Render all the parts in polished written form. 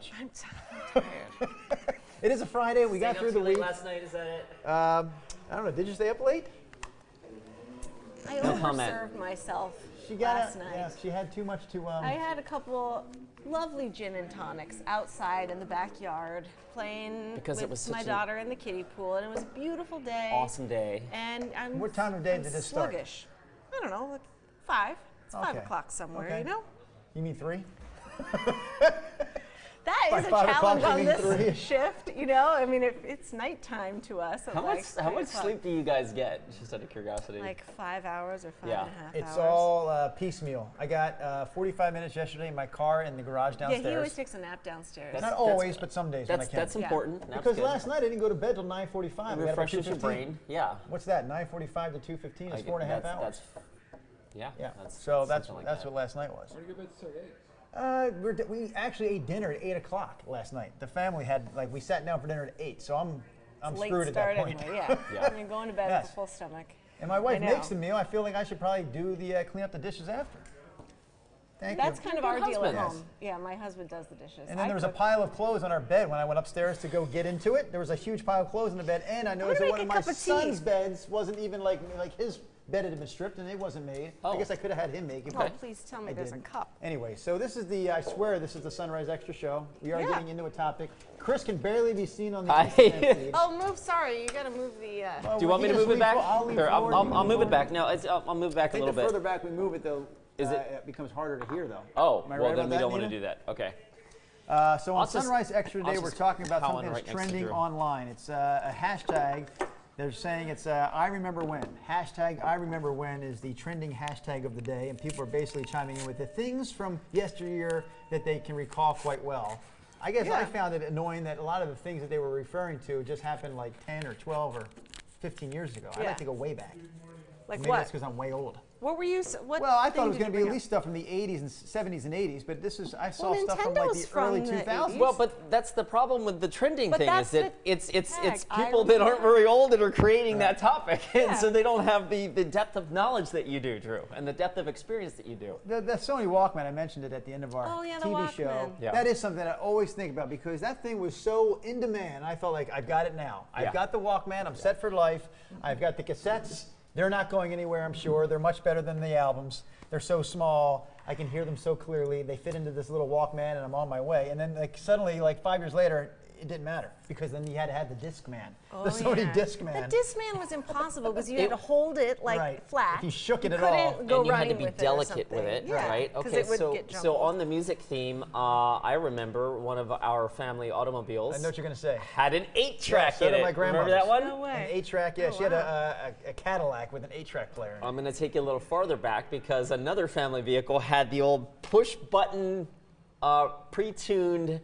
such. I'm tired. It is a Friday. We got through the week. Last night, is that it? I don't know. Did you stay up late? I No comment. overserved myself She got last night. Yeah, she had too much to. I had a couple lovely gin and tonics outside in the backyard playing Because it with was such my a- daughter in the kiddie pool, and it was a beautiful day. Awesome day. And I'm What time of day I'm did this start? sluggish. I don't know, like 5. It's 5 Okay. o'clock somewhere, Okay. you know? You mean 3? That By is a 5 o'clock, challenge you on mean this 3? shift, you know? I mean, it's nighttime to us. at How like much 3 o'clock. sleep do you guys get? Just out of curiosity. Like 5 hours or 5 Yeah. and a half It's hours. all piecemeal. I got 45 minutes yesterday in my car in the garage Yeah, downstairs. he always takes a nap downstairs. Not That's- always, but some days when I that's can. that's important. Nap's Because good. last night I didn't go to bed till 9:45. It I got up at refreshes your 2:15. brain. Yeah. What's that? 9:45 to 2:15 is 4.5 hours. Yeah. Yeah. That's So that's something like that. what last night was. Why do you go to bed so late? We actually ate dinner at 8 o'clock last night. The family had we sat down for dinner at 8, so I'm Late screwed at start that point. anyway, yeah. Yeah. You're going to bed Yes. with a full stomach. And my wife I know. makes the meal. I feel like I should probably do the clean up the dishes after. Thank That's you. kind of Your our deal at husband. home. Yeah, my husband does the dishes. And then I there was a cook. pile of clothes on our bed when I went upstairs to go get into it. There was a huge pile of clothes in the bed, and I noticed that make one a of my cup of tea. son's beds wasn't even like his bed had been stripped and it wasn't made. I Oh. guess I could have had him make it. Oh, but please tell me I there's didn't. a cup. Anyway, so this is I swear this is the Sunrise Extra show. We are Yeah. getting into a topic. Chris can barely be seen on the Hi. Instagram feed. Oh, sorry, you gotta move the, Well, Do you want me he to just move it leans back? for- I'll lean Here, forward, I'll you move lean it forward. back. No, I'll move back I a think little the bit. further back we move it, though, Is it- it becomes harder to hear, though. Oh, Am I well right then about we that, don't want to Nina? do that. Okay. So on I'll just- Sunrise Extra I'll today, we're just talking about cow something on that's right next to trending Drew. online. It's a hashtag. They're saying it's I remember when. Hashtag I remember when is the trending hashtag of the day, and people are basically chiming in with the things from yesteryear that they can recall quite well. I guess I Yeah. found it annoying that a lot of the things that they were referring to just happened like 10 or 12 or 15 years ago. I Yeah. like to go way back. like Maybe what? that's because I'm way old. What were you, what Well, I thought thing it was did going to you be at bring least stuff from the 80s and 70s and 80s, but this is I saw Well, stuff from like Nintendo's the early from the 2000s. 80s. Well, but that's the problem with the trending But thing that's is that the it's tag. I people that aren't remember. very old that are creating that topic, and Yeah. so they don't have the depth of knowledge that you do, Drew, and the depth of experience that you do. The Sony Walkman, I mentioned it at the end of our Oh, yeah, the TV show. Walkman. Yeah. That is something I always think about because that thing was so in demand. I felt like I've got it now. Yeah. I've got the Walkman. I'm set for life. I've got the cassettes. They're not going anywhere, I'm sure. They're much better than the albums. They're so small. I can hear them so clearly. They fit into this little Walkman, and I'm on my way. And then suddenly, 5 years later, it didn't matter because then you had to have the Discman, the Sony Discman. The Discman was impossible because you had to hold it like Right. flat. If you shook it You at all, couldn't go And you had running to be with delicate it or with it, something. Yeah, right? 'cause Okay, it would so get so jumbled. on the music theme, I remember one of our family automobiles I know what you're going to say. had an 8-track so in did it. my Remember that grandmother's. one? No way. An 8-track, yeah. Oh, She had wow. a Cadillac with an 8-track player in it. I'm going to take you a little farther back because another family vehicle had the old push-button, pre-tuned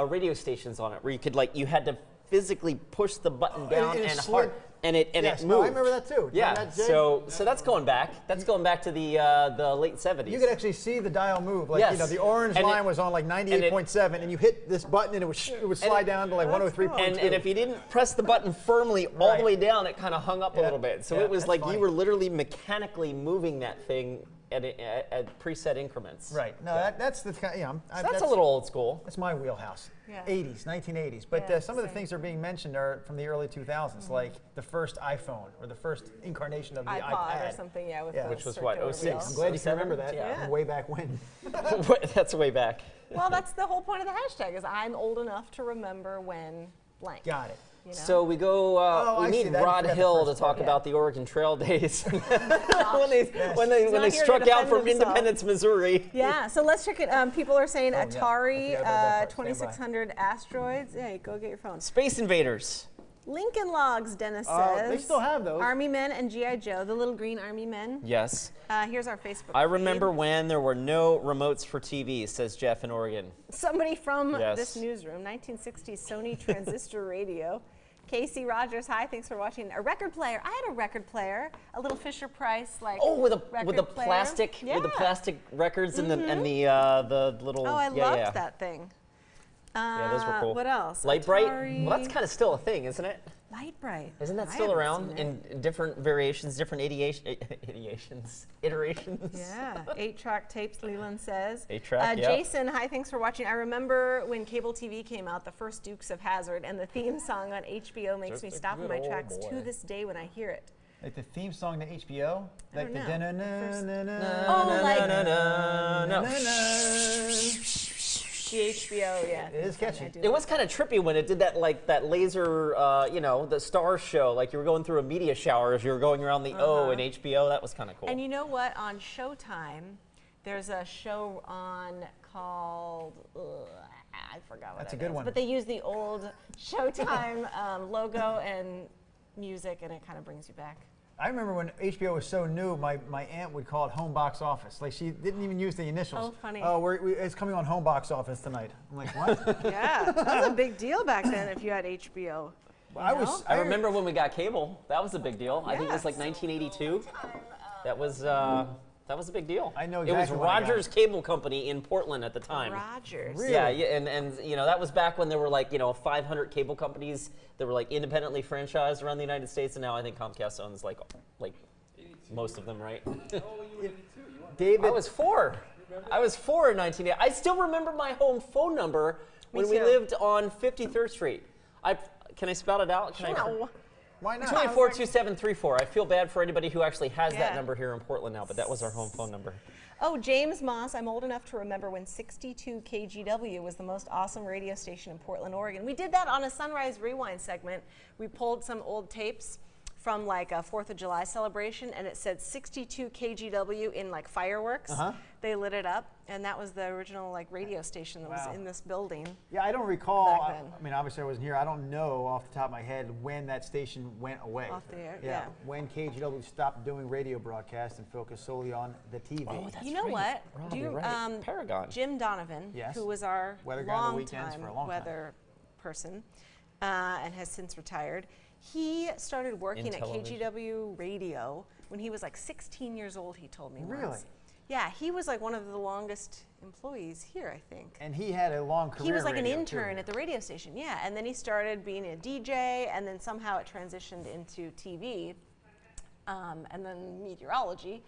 radio stations on it, where you could you had to physically push the button down it and slid. hard, and it Yes, moved. no, I remember that too. Yeah, Remember that, Jay? so that's going back. That's going back to the late 70s. You could actually see the dial move. Yes. The orange And line it- was on 98.7, and you hit this button, and it would slide down to 103.2. And if you didn't press the button firmly all Right. the way down, it kind of hung up a Yeah, little bit. So yeah, it was that's like funny. you were literally mechanically moving that thing at preset increments. Right. No, that's the kind. Yeah, So that's a little old school. That's my wheelhouse. Yeah. 80s, 1980s. But Yeah, some of the same. things that are being mentioned are from the early 2000s, like the first iPhone or the first incarnation of the iPod iPad. or something, yeah, with Yeah. the Which was circular what, 06? wheel. I'm glad you can 07? remember that. Yeah. From way back when. That's way back. Well, that's the whole point of the hashtag is I'm old enough to remember when blank. Got it. You know? So we go. I we see need that. I Rod forgot the Hill to first talk part. about the Oregon Trail days when He's they not here to struck out defend from himself. Independence, Missouri. Yeah, so let's check it. People are saying yeah. Atari I forgot about that part. 2600 asteroids. Yeah, go get your phone. Space Invaders. Lincoln Logs, Dennis Oh, says. they still have those. Army Men and G.I. Joe, the little green Army Men. Yes. Here's our Facebook I feed. remember when there were no remotes for TV, says Jeff in Oregon. Somebody from Yes. this newsroom, 1960s Sony transistor radio. Casey Rogers, hi, thanks for watching. A record player. I had a record player, a little Fisher Price Oh, with the record player. plastic Yeah. with the plastic records and the little. Oh, I yeah, loved yeah. that thing. Yeah, those were cool. What else? Light Bright. Atari. Well, that's kind of still a thing, isn't it? Light Bright. Isn't that I still haven't around seen it. in different variations, different iterations? Yeah, 8-track tapes, Leland says. 8-track, yep. Jason, hi, thanks for watching. I remember when cable TV came out, the first Dukes of Hazzard, and the theme song on HBO makes Just me a stop in good my old tracks boy. to this day when I hear it. Like the theme song to HBO? Like the don't know. da-na-na-na-na. Oh, like No. the HBO, yeah. It is catchy. I do. It was kind of trippy when it did that, like that laser, the star show. Like you were going through a media shower as you were going around the O in HBO. That was kind of cool. And you know what? On Showtime, there's a show on called, I forgot what That's a it good is, one. but they use the old Showtime logo and music, and it kind of brings you back. I remember when HBO was so new, my aunt would call it Home Box Office. Like she didn't even use the initials. Oh, funny. Oh, it's coming on Home Box Office tonight. I'm like, what? Yeah, that was a big deal back then if you had HBO. I remember when we got cable. That was a big deal. I think it was like Yes. 1982. That was a big deal. I know It exactly was when I got Rogers Cable Company in Portland at the time. Rogers. Really? Yeah, and that was back when there were like 500 cable companies that were like independently franchised around the United States, and now I think Comcast owns like most of them, right? David, I was 4. I was 4 in 1980. I still remember my home phone number when we too. lived on 53rd Street. Can I spell it out? Can I? No. why not? 284-2734. I feel bad for anybody who actually has that Yeah. number here in Portland now, but that was our home phone number. Oh, James Moss, I'm old enough to remember when 62 KGW was the most awesome radio station in Portland, Oregon. We did that on a Sunrise Rewind segment. We pulled some old tapes from like a 4th of July celebration, and it said 62 KGW in like fireworks. They lit it up, and that was the original like radio station that Wow. was in this building. Yeah, I don't recall. Back then. I mean, obviously I wasn't here. I don't know off the top of my head when that station went away. Off the air, yeah. When KGW stopped doing radio broadcasts and focused solely on the TV. Oh, that's You know right. what? Robbie, right. Paragon. Jim Donovan, Yes. who was our Weather guy on the weekends for a long time. weather person, and has since retired. He started working at television. KGW Radio when he was like 16 years old. He told me Really? once. Yeah, he was like one of the longest employees here, I think. And he had a long career. He was like an radio, intern too. at the radio station, yeah. And then he started being a DJ, and then somehow it transitioned into TV, and then meteorology.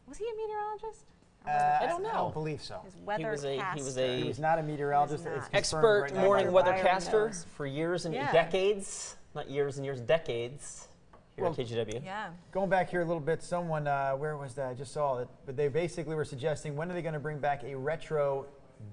Was he a meteorologist? I don't know. I don't believe so. His weathercaster. He He was not a meteorologist. He was It's not. confirmed expert right now morning by- Byron weathercaster knows. for years and Yeah. decades. Not years and years, decades here Well, at KGW. Yeah. Going back here a little bit, someone, where was that? I just saw it. But they basically were suggesting when are they going to bring back a retro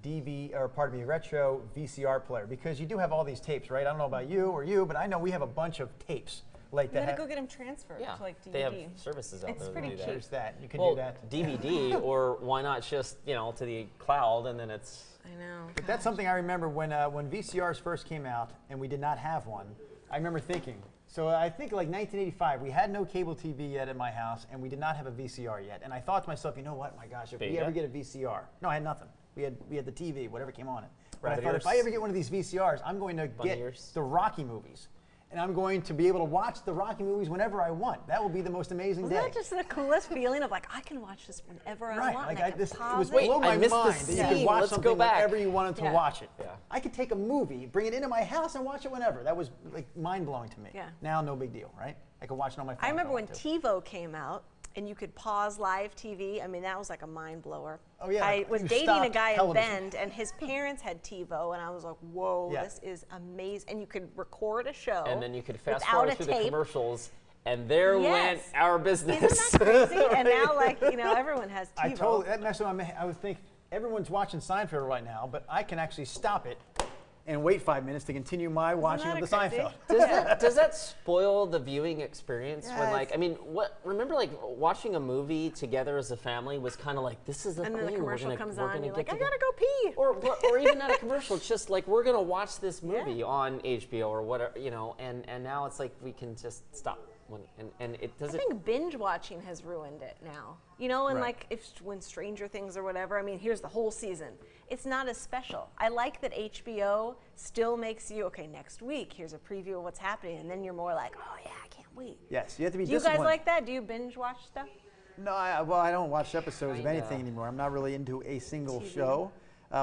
retro VCR player? Because you do have all these tapes, right? I don't know about you, but I know we have a bunch of tapes like You that. gotta have- go get him transferred Yeah, to like DVD. they have services out It's there that pretty do that. cheap. There's that. You can Well, do that. DVD, or why not just to the cloud, and then it's I know. But that's something I remember when VCRs first came out and we did not have one. I remember thinking. So I think like 1985, we had no cable TV yet at my house, and we did not have a VCR yet. And I thought to myself, you know what? My gosh, if we Beta? ever get a VCR, no, I had nothing. We had the TV, whatever came on it. But I Rabbit thought ears? if I ever get one of these VCRs, I'm going to Bunny get ears? the Rocky movies, and I'm going to be able to watch the Rocky movies whenever I want. That will be the most amazing Wasn't day. that just the coolest feeling of like I can watch this whenever I Right, want? like and I can it pause was it. below I my missed the mind that you could scene. watch Let's go something back. whenever you wanted to Yeah. watch it. Yeah. I could take a movie, bring it into my house, and watch it whenever. That was like mind blowing to me. Yeah. Now, no big deal, right? I could watch it on my phone. I if remember when want to. TiVo came out and you could pause live TV. I mean, that was like a mind blower. Oh, yeah, I was you dating a stopped guy in television. Bend, and his parents had TiVo, and I was like, "Whoa, Yeah. this is amazing!" And you could record a show, and then you could fast without forward a through the tape. commercials, and there went Yes. our business. Isn't that crazy? And now, like everyone has TiVo. I totally, that messed with my, I would think everyone's watching Seinfeld right now, but I can actually stop it and wait 5 minutes to continue my watching of that the crazy? Seinfeld. Does that spoil the viewing experience when Yes. remember like watching a movie together as a family was kind of like, this is the And thing, then the commercial we're comes gonna on, and you're get like, "I together." gotta go pee." or even not a commercial. It's just like we're gonna watch this movie on HBO or whatever, and now it's like we can just stop and it I doesn't. think binge watching has ruined it now. And Right. like when Stranger Things or whatever, I mean, here's the whole season. It's not as special. I like that HBO still makes you, okay, next week, here's a preview of what's happening, and then you're more like, oh yeah, I can't wait. Yes, you have to be Do you disciplined. guys like that? Do you binge watch stuff? No, I don't watch episodes of Kinda. anything anymore. I'm not really into a single TV. show.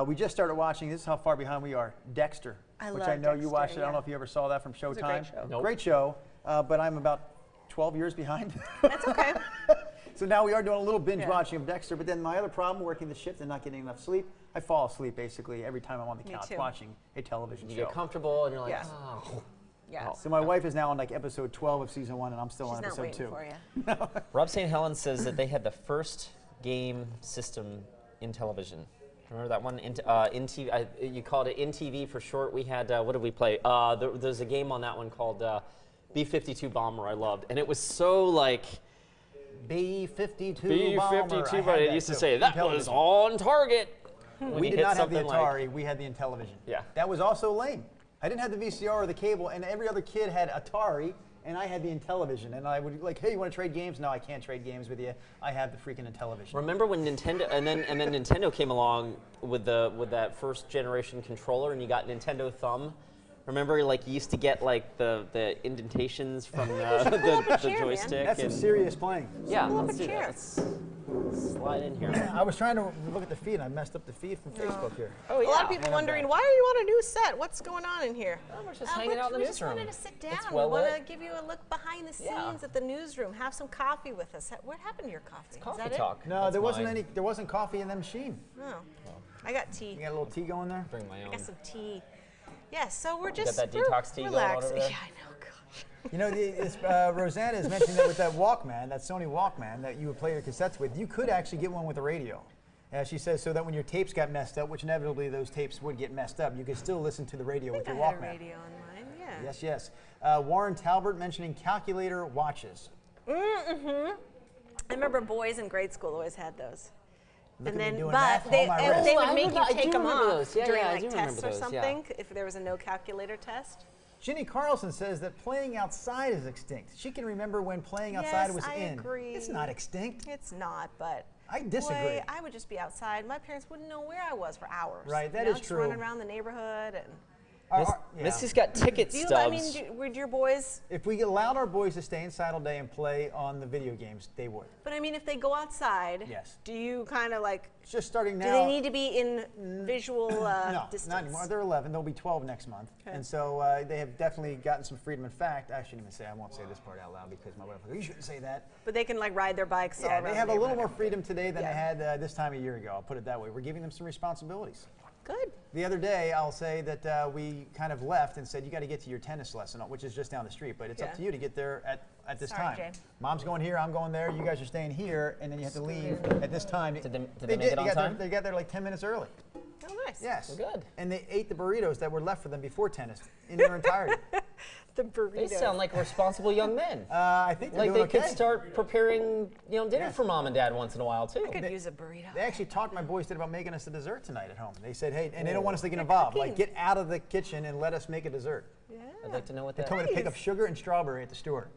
We just started watching, this is how far behind we are, Dexter. I which love I know you Dexter, watched it. I yeah. don't know if you ever saw that from Showtime. It's a great show. Nope. Great show, but I'm about 12 years behind. That's okay. So now we are doing a little binge Yeah. watching of Dexter, but then my other problem, working the shift and not getting enough sleep, I fall asleep basically every time I'm on the Me couch too. watching a television You show. get comfortable and you're like, Yes. oh. Yes. So my wife is now on like episode 12 of season 1, and I'm still She's on not episode waiting 2. for you. Rob St. Helens says that they had the first game system in television. Remember that one? In TV, you called it In TV for short. We had, what did we play? There's a game on that one called B-52 Bomber I loved. And it was so like, B-52 bomber. B-52, but it used to say, that was on target. when We you did hit not have the something like- Atari, we had the Intellivision. Yeah. That was also lame. I didn't have the VCR or the cable, and every other kid had Atari, and I had the Intellivision. And I would like, hey, you want to trade games? No, I can't trade games with you. I have the freaking Intellivision. Remember when Nintendo and then Nintendo came along with that first generation controller, and you got Nintendo Thumb. Remember, like you used to get like the indentations from the chair, man. joystick. That's some and- serious playing. Yeah, Pull up let's a do chair. that. Let's slide in here. I was trying to look at the feed, and I messed up the feed from Facebook here. Oh A lot of people wondering, why are you on a new set? What's going on in here? Oh, we're just hanging out in the We just newsroom. wanted to sit down. It's We well want to lit. give you a look behind the scenes Yeah. at the newsroom. Have some coffee with us. What happened to your coffee? Coffee Is that talk. No, That's there wasn't mine. any. There wasn't coffee in the machine. it? No. I got tea. You got a little tea going there. Bring my I own. got some tea. Yes, so we're just that we're detox tea going on relaxing. over there? Yeah, I know. Gosh. You know, Rosanna is mentioning that with that Walkman, that Sony Walkman that you would play your cassettes with, you could actually get one with a radio. She says so that when your tapes got messed up, which inevitably those tapes would get messed up, you could still listen to the radio I with think your I had a Walkman. radio on mine. Yeah. Yes, yes. Warren Talbert mentioning calculator watches. I remember boys in grade school always had those. Look And at me then, doing but math they, on my and wrist. they Oh, would I make remember- I you do take them remember off those. Yeah, during yeah, I like do remember tests or those, yeah. something if there was a no calculator test. Ginny Carlson says that playing outside is extinct. She can remember when playing outside Yes, was I in. agree. It's not extinct. It's not, but I disagree. boy, I would just be outside. My parents wouldn't know where I was for hours. Right, that you know, is just true. running around the neighborhood and. Yeah. Missy's got ticket Do you? stubs. I mean, would your boys? If we allowed our boys to stay inside all day and play on the video games, they would. But I mean, if they go outside, Yes. do you kind of like? It's just starting now. Do they need to be in visual No, distance? not anymore. They're 11. They'll be 12 next month. Okay. And so they have definitely gotten some freedom. In fact, I shouldn't even say, I won't say this part out loud because my wife will go, you shouldn't say that. But they can like ride their bikes all Yeah, around. they have the a little more neighborhood. freedom today than Yeah. they had this time a year ago. I'll put it that way. We're giving them some responsibilities. Good. The other day, I'll say that we kind of left and said, you got to get to your tennis lesson, which is just down the street, but it's up Yeah. to you to get there at this Sorry, time. Jay. Mom's going here, I'm going there, you guys are staying here, and then you have to leave at this time. Did they make it on got time? They got there like 10 minutes early. Oh, nice. Yes. Well, good. And they ate the burritos that were left for them before tennis in their entirety. The burritos. They sound like responsible young men. I think they're Like doing they okay. could start preparing, dinner Yes. for mom and dad once in a while too. I could use a burrito. They actually talked my boys did about making us a dessert tonight at home. They said, hey, and they don't want us to get involved. Like, cooking. get out of the kitchen and let us make a dessert. Yeah. I'd like to know what They that told me to pick up Nice. sugar and strawberry at the store.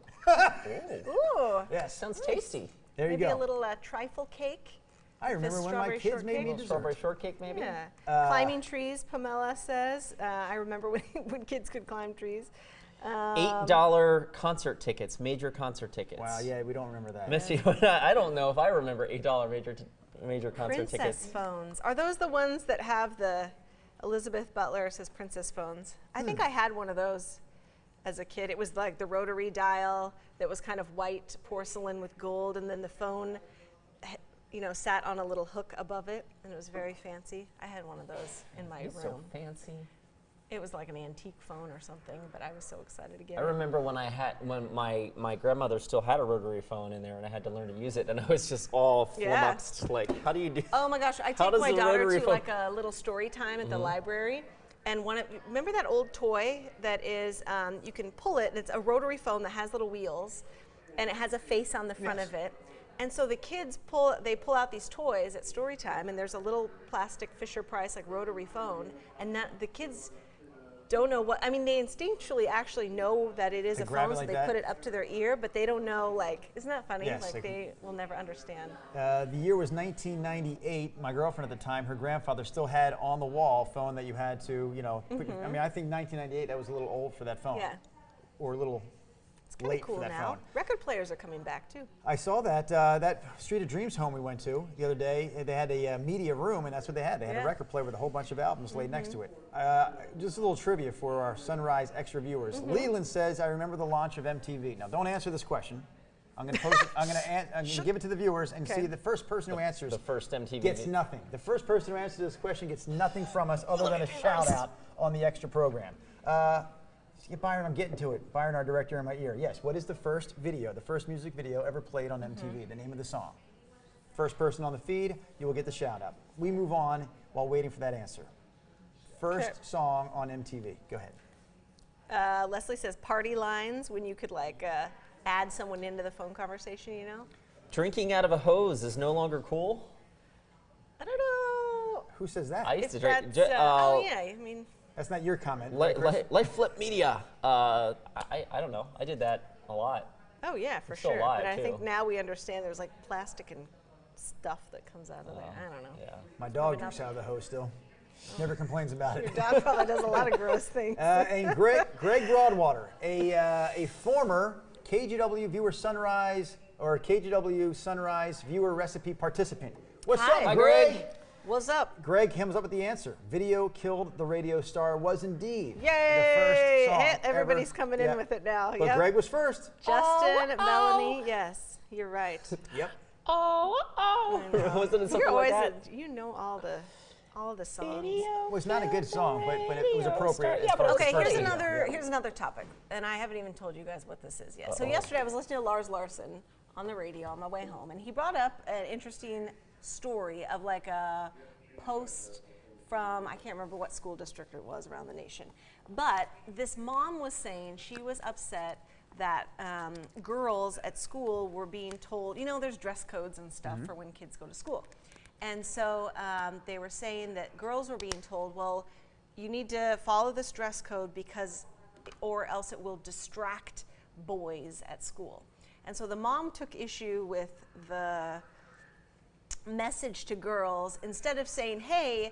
Ooh. Yes. sounds tasty. There you Maybe go. a little trifle cake. I remember when my strawberry kids made me shortcake. dessert. Strawberry shortcake maybe. Yeah. Climbing trees, Pamela says. I remember when kids could climb trees. $8 concert tickets, major concert tickets. Wow, yeah, we don't remember that. Missy, I don't know if I remember $8 major concert Princess tickets. phones. Are those the ones that have the Elizabeth Butler says princess phones? I think I had one of those as a kid. It was like the rotary dial that was kind of white porcelain with gold, and then the phone, sat on a little hook above it, and it was very fancy. I had one of those in my It's room. so fancy. It was like an antique phone or something, but I was so excited to get I it. remember when my grandmother still had a rotary phone in there, and I had to learn to use it, and I was just all Yeah. flummoxed. Like, how do you do? Oh my gosh, I How take does my the daughter rotary to phone- like a little story time at the library. And remember that old toy that is, you can pull it, and it's a rotary phone that has little wheels, and it has a face on the front Yes. of it. And so the kids pull out these toys at story time, and there's a little plastic Fisher Price like rotary phone, and the kids don't know what, they instinctually actually know that it is They a grab phone, it so like they that? put it up to their ear, but they don't know, like, isn't that funny? Yes, Like, they can- they will never understand. The year was 1998. My girlfriend at the time, her grandfather still had on the wall phone that you had to, put, I think 1998, that was a little old for that phone. Yeah. Or a little It's kind of late cool for that now. phone. Record players are coming back too. I saw that that Street of Dreams home we went to the other day. They had a media room, and that's what they had. They had Yeah. a record player with a whole bunch of albums laid next to it. Just a little trivia for our Sunrise Extra viewers. Leland says, "I remember the launch of MTV." Now, don't answer this question. I'm going to post it. I'm going to give it to the viewers and Okay. see the first person who answers The first MTV gets nothing. The first person who answers this question gets nothing from us other than a shout out on the extra program. Byron, I'm getting to it. Byron, our director, in my ear. Yes, what is the first video, the first music video ever played on MTV? The name of the song. First person on the feed, you will get the shout out. We move on while waiting for that answer. First Okay. song on MTV. Go ahead. Leslie says party lines when you could like add someone into the phone conversation, you know? Drinking out of a hose is no longer cool. I don't know. Who says that? I used If to drink. that's, oh yeah, I mean, That's not your comment. right, Chris? Life Flip Media. I don't know. I did that a lot. oh yeah, for It's still sure. alive, But I think too. now we understand there's like plastic and stuff that comes out of there. I don't know. Yeah. My dog drinks out of the hose still. Never complains about it. Your dog probably does a lot of gross things. And Greg Broadwater, a former KGW Viewer Sunrise or KGW Sunrise Viewer Recipe participant. What's Hi. up, Hi, Greg? Greg. What's up? Greg comes up with the answer. Video Killed the Radio Star was indeed Yay! the first song Hey, everybody's ever. coming in with it now. But Greg was first. Justin, Melanie, yes, you're right. Yep. Wasn't it something You're like always, that? you know all the songs. It was not a good song, but it was appropriate. Yeah, as far but as Okay, the first here's video. another Yeah. here's another topic, and I haven't even told you guys what this is yet. So yesterday I was listening to Lars Larson on the radio on my way home, and he brought up an interesting story of like a post from I can't remember what school district it was around the nation, but this mom was saying she was upset that girls at school were being told, you know, there's dress codes and stuff for when kids go to school. And so they were saying that girls were being told, well, you need to follow this dress code because, or else it will distract boys at school. And so the mom took issue with the message to girls. Instead of saying, hey,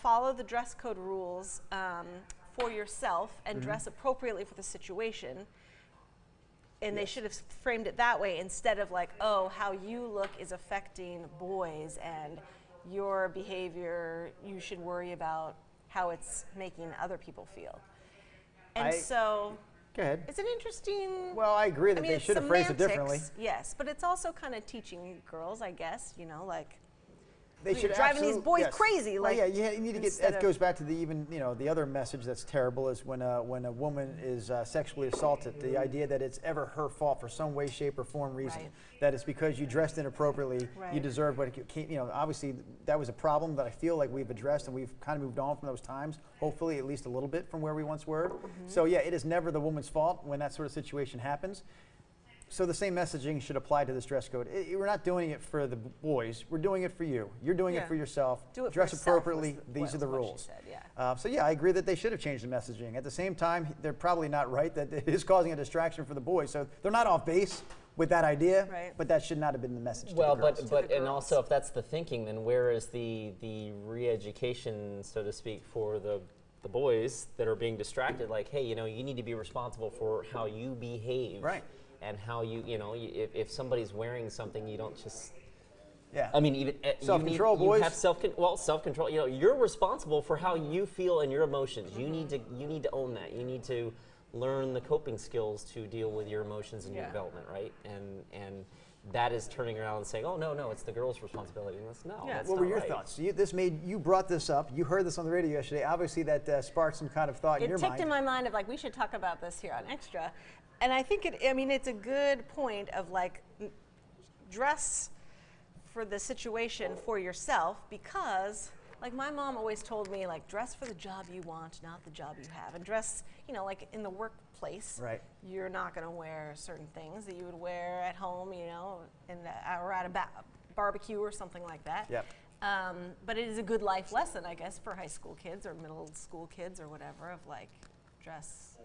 follow the dress code rules for yourself and dress appropriately for the situation, and they should have framed it that way instead of like, oh, how you look is affecting boys and your behavior, you should worry about how it's making other people feel. And so Go ahead. it's an interesting. Well, I agree that I mean, they it's should have phrased it differently. semantics, yes, but it's also kind of teaching girls, I guess, you know, like They You're should driving these absolute- boys yes. crazy, Well, like, yeah, you need to get. instead That of- goes back to the even the other message that's terrible is when a woman is sexually assaulted. The idea that it's ever her fault for some way, shape, or form reason. Right. That it's because you dressed inappropriately, you Right. deserve what it came. Obviously that was a problem that I feel like we've addressed and we've kind of moved on from those times. Hopefully, at least a little bit from where we once were. So yeah, it is never the woman's fault when that sort of situation happens. So the same messaging should apply to this dress code. We're not doing it for the boys. We're doing it for you. You're doing Yeah. it for yourself. Do it for Dress yourself appropriately. was These are the what she rules. said, yeah. So yeah, I agree that they should have changed the messaging. At the same time, they're probably not right that it is causing a distraction for the boys. So they're not off base with that idea. Right. But that should not have been the message. To Well, the girls. but the and girls. also if that's the thinking, then where is the re-education, so to speak, for the boys that are being distracted? Like, hey, you need to be responsible for how you behave, Right. And how if somebody's wearing something, you don't just. yeah. I mean, even Self-control, you boys. have self-control. You're responsible for how you feel and your emotions. You need to own that. You need to learn the coping skills to deal with your emotions and your Yeah. development, right? And that is turning around and saying, oh no, it's the girl's responsibility. And that's Yeah. that's What not were your right. thoughts? You brought this up. You heard this on the radio yesterday. Obviously, that sparked some kind of thought in It your ticked mind. in my mind of like we should talk about this here on Extra, and I think it's a good point of like dress for the situation for yourself, because like my mom always told me like dress for the job you want, not the job you have, and dress like in the workplace. Right. You're not going to wear certain things that you would wear at home, or at a barbecue or something like that. Yep. But it is a good life lesson, I guess, for high school kids or middle school kids or whatever, of like dress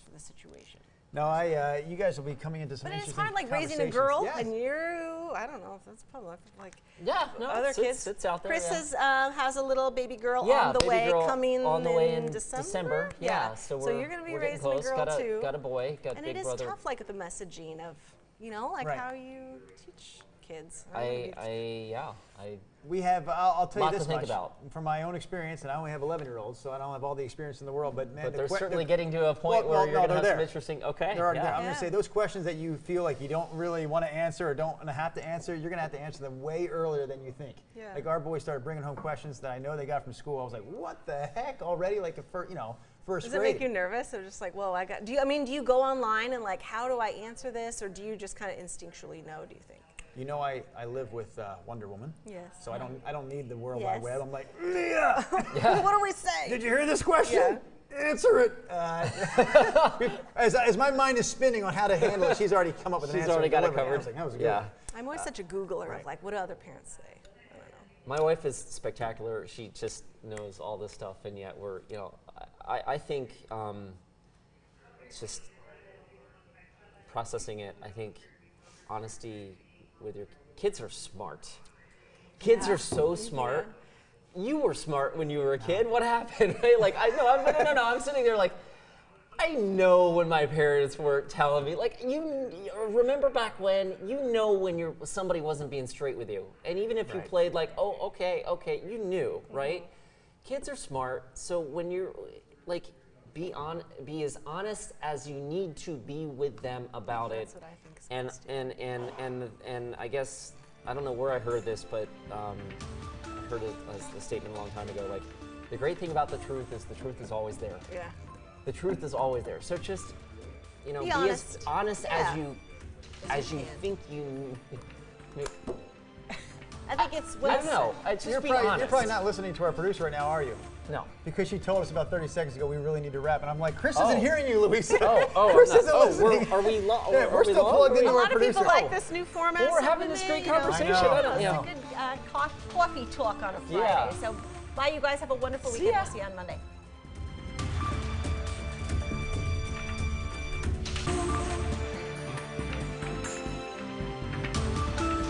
for the situation. No, you guys will be coming into some But it's interesting hard, like raising a conversations. girl, Yes. and you're, I don't know if that's public, like Yeah, no, other kids. it's out there. Chris yeah. has a little baby girl Yeah, on the baby way, girl coming on the way in December. Yeah, so you're going to be we're getting raising a close. girl got too. Got a boy. Got And big it is brother. tough, like the messaging of, like Right. how you teach kids. We have, I'll tell Lot you to this think much about. from my own experience, and I only have 11-year-olds, so I don't have all the experience in the world. But man, But they're que- certainly the- getting to a point Well, where you're no, going to have they're some there. interesting. Okay. They're already there. I'm Yeah. going to say those questions that you feel like you don't really want to answer or don't have to answer, you're going to have to answer them way earlier than you think. Yeah. Like our boys started bringing home questions that I know they got from school. I was like, what the heck already? Like the first, first Does it grade. make you nervous, or just like, whoa, do you go online and like, how do I answer this, or do you just kind of instinctually know? Do you think? I live with Wonder Woman. Yes. So I don't need the World Wide Yes. Web. I'm like, Leah, What do we say? did you hear this question? Answer it. As my mind is spinning on how to handle it, she's already come up with an She's answer. already and got it delivered I covered. was like, that was good. Yeah. I'm always such a Googler Right. of like, what do other parents say? I don't know. My wife is spectacular. She just knows all this stuff, and yet we're, I think it's just processing it. I think honesty with your kids are smart. Kids are so smart. You were smart when you were a kid. What happened? Right? Like I know, no. I'm sitting there like, I know when my parents were telling me, like, you remember back when, when somebody wasn't being straight with you. And even if you Right. played like, oh, okay, you knew, right? Kids are smart, so when you're, like, be as honest as you need to be with them about That's it. what I think is And, best. and I guess, I don't know where I heard this, but I heard a statement a long time ago, like, the great thing about the truth is always there. Yeah. The truth is always there. So just, be honest. as honest Yeah. as you can. think you. I think it's I don't know. Just You're be probably, honest. you're probably not listening to our producer right now, are you? No. Because she told us about 30 seconds ago we really need to wrap, and I'm like, Chris Oh. isn't hearing you, Luisa. Oh, Chris I'm not- isn't oh, listening. are we lo- Yeah, are we're we still low? plugged Are we- into A our lot of people producer. like this new format. Well, we're so having when this they, great you know, conversation. I know. I don't, It's you a know. good coffee talk on a Friday. Yeah. So bye, you guys. Have a wonderful See weekend. ya. We'll see you on Monday.